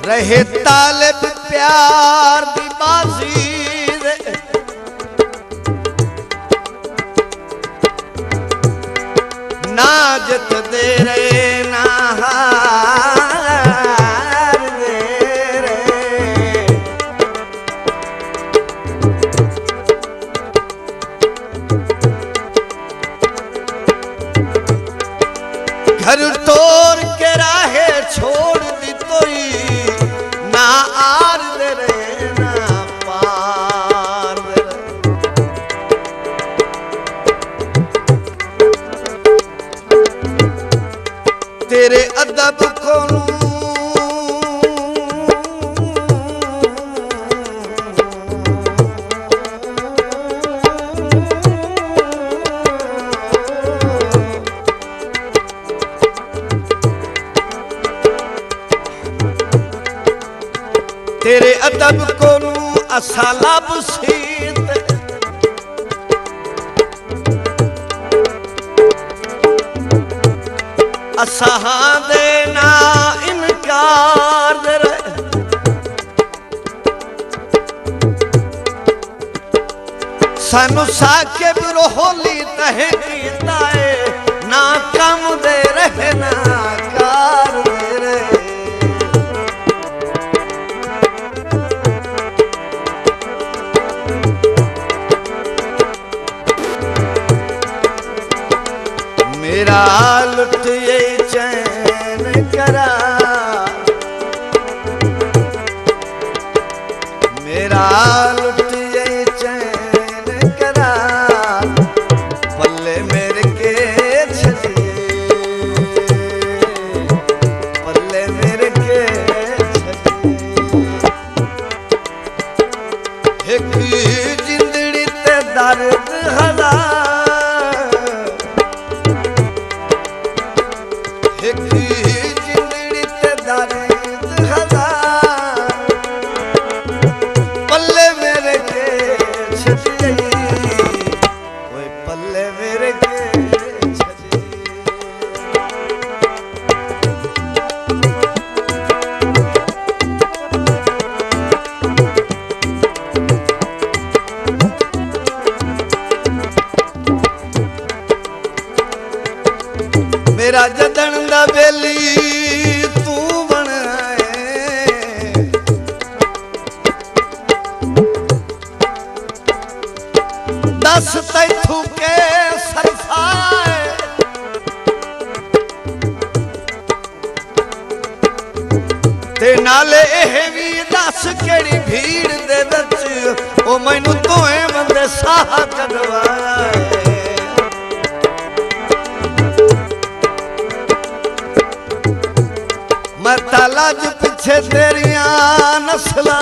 रहे तालिब प्यार दी बाजी ना जित दे रे ना हार दे रे। घर तोड़ के राहे छोड़ दी तोई ना आर दे रे ना पार दे रे। तेरे अदब को तेरे अदब को असा लब सीत असा देना इनकार दे रहे। सानू साके बिरो होली तहे कीता है ना कम दे रहे ना कार दे रहे। मेरा लुट ये चैन करा मेरा लुट ये चैन करा पल्ले मेरे के छलिए पल्ले मेरे के छलिए। एक जिंदड़ी ते दर्द हजार जिंदड़ी ते दर्द हजार पल्ले मेरे के छलिए ओए पल्ले मेरे के छलिए। मेरा जदन दा बेली तू बन दस तैथू के सरफाए ते नाले एह भी दस केड़ी भीड़ दे विच ओ मैनू तोए बंदे साह कढवाए। मैं तालाज पिछे तेरिया नस्ला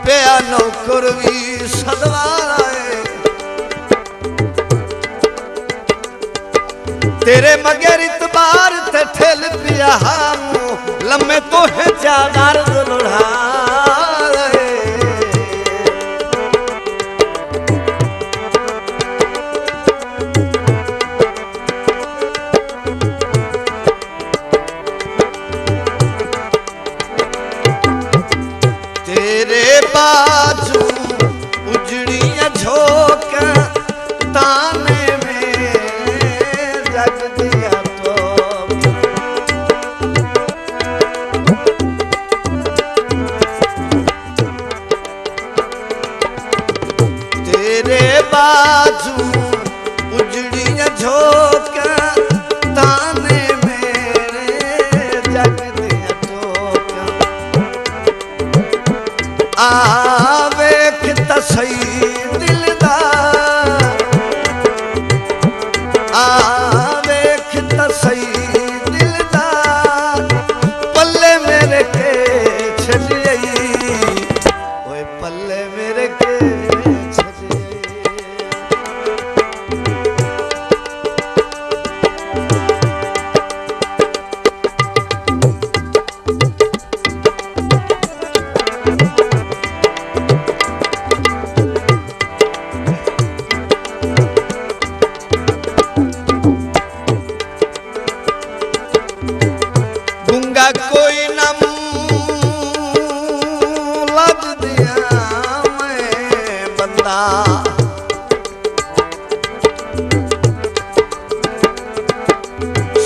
पिया नौकर भी सदवाए। तेरे मगर इतबार ते ठेल पिया लम्मे तो है चादर लुढ़ाए। तेरे बाजू उजड़िया झोंक ताने में जग दिया तो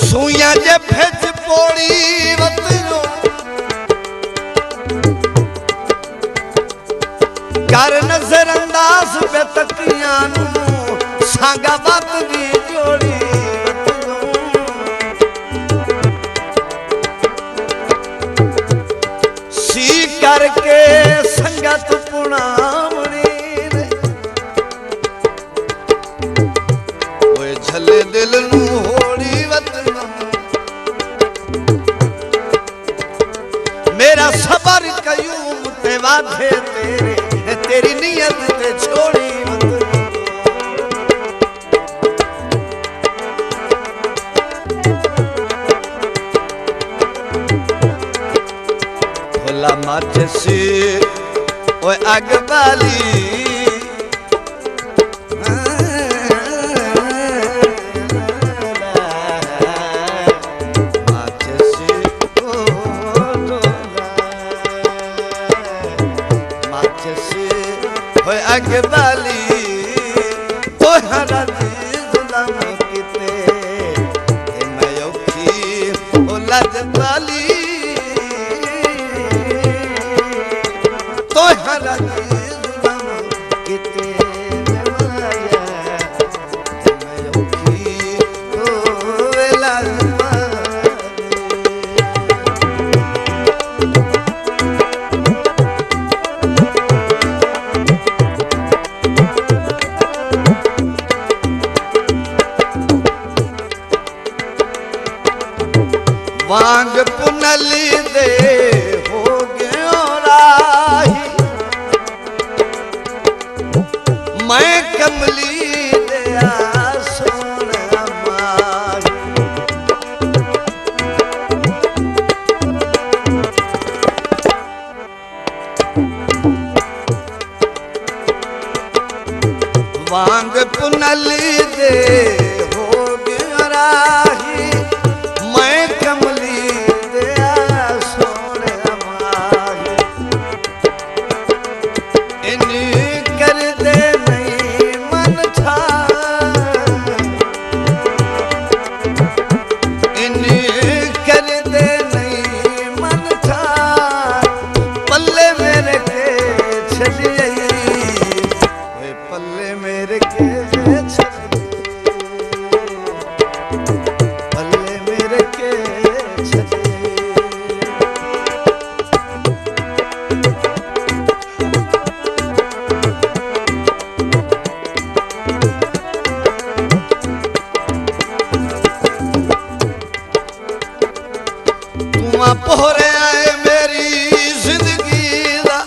सुइया जे भेज पोड़ी वतनो कर नजरअंदाज बेतकियां सांगा बात दी जोड़ी वतनो सी करके संगत पुणावणी ओए झले दिल नू होड़ी वतनो मेरा सबर कयूम ते वाधे तेरे तेरी नियत ते छोड़ी वतनो भोला माचसी ओए अग वाली अगबाली तो हरा जुलम किते मैं औखी ओ लजबाली तो हरा जुलम किते मैं औखी ओ लजबाली वांग पुनली दे हो गयो राही मैं कमली दया सोना माही वांग पुनली दे हो गयो राही मैं कमली दया सोने माही इन कर दे नहीं मन था इन कर दे नहीं मन था पल्ले मेरे के छलिए पल्ले मेरे के पोहरे आए मेरी जिंदगी दा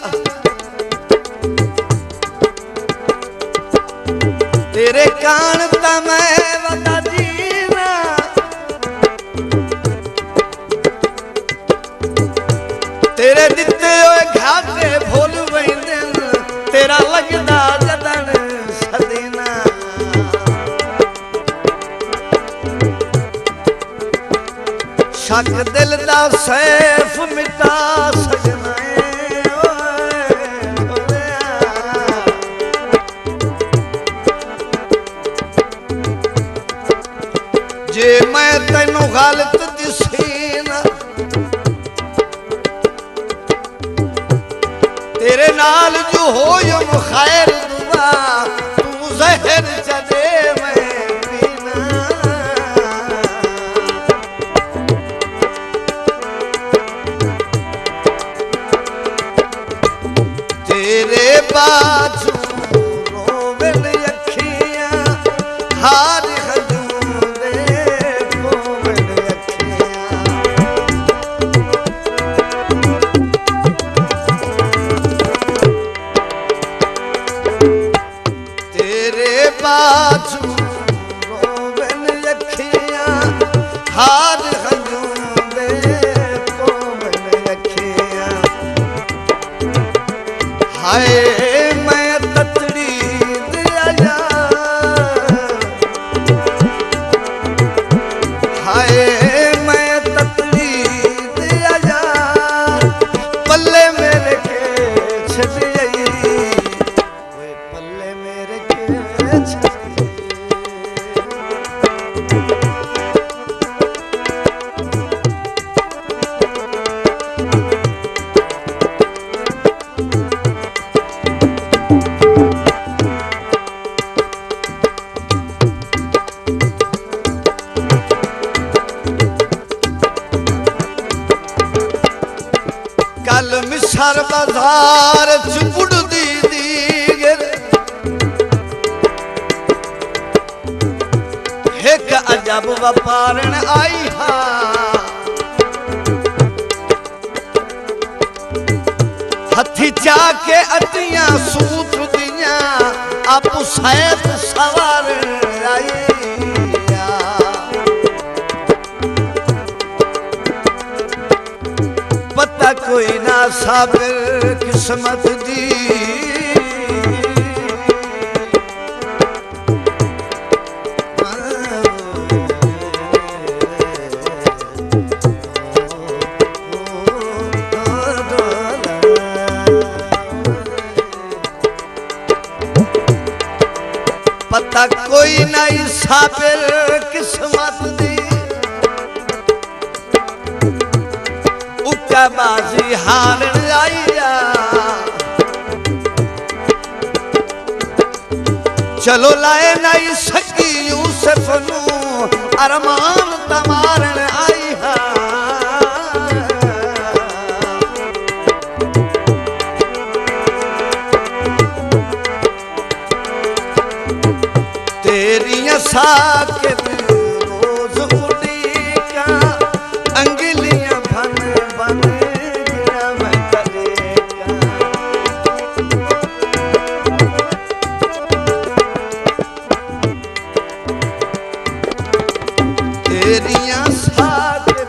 तेरे कान ता मैं वदा जीना तेरे दिते होए घाटे भूल वैंदे तेरा लगदा जदन सदीना शक दिल दा सैफ मिटा सकना जे मैं तेनू गलत दिसी ना तेरे नाल जो हो खैर दुआ तू जहर चले मैं तेरे बाजू रोवन अखियां हार हजूम दे रोवन अखियां तेरे बाजू रोवन अखियां हार हजूम दे रोवन अखियां हाय मैं ततड़ी दिया हाय मैं ततड़ी दिया पल्ले मेरे के छलिए पल्ले मेरे के छलिए शर बाजार चुपुड़ दी दीगर एक अजब वपारण आई हाँ हथी जाके अतिया सूत दिया आप सैत सवार आई पता कोई ना साबिर किस्मत दी पता कोई नहीं साबिर किस्मत दी उका बाजी हारन आईया चलो लाए नहीं सकी यूसुफ नू अरमान तमारन आई हा तेरिया साकिब रोज उड़ीका अंगलियां बन बन गिरा मैं कलेका तेरिया साकिब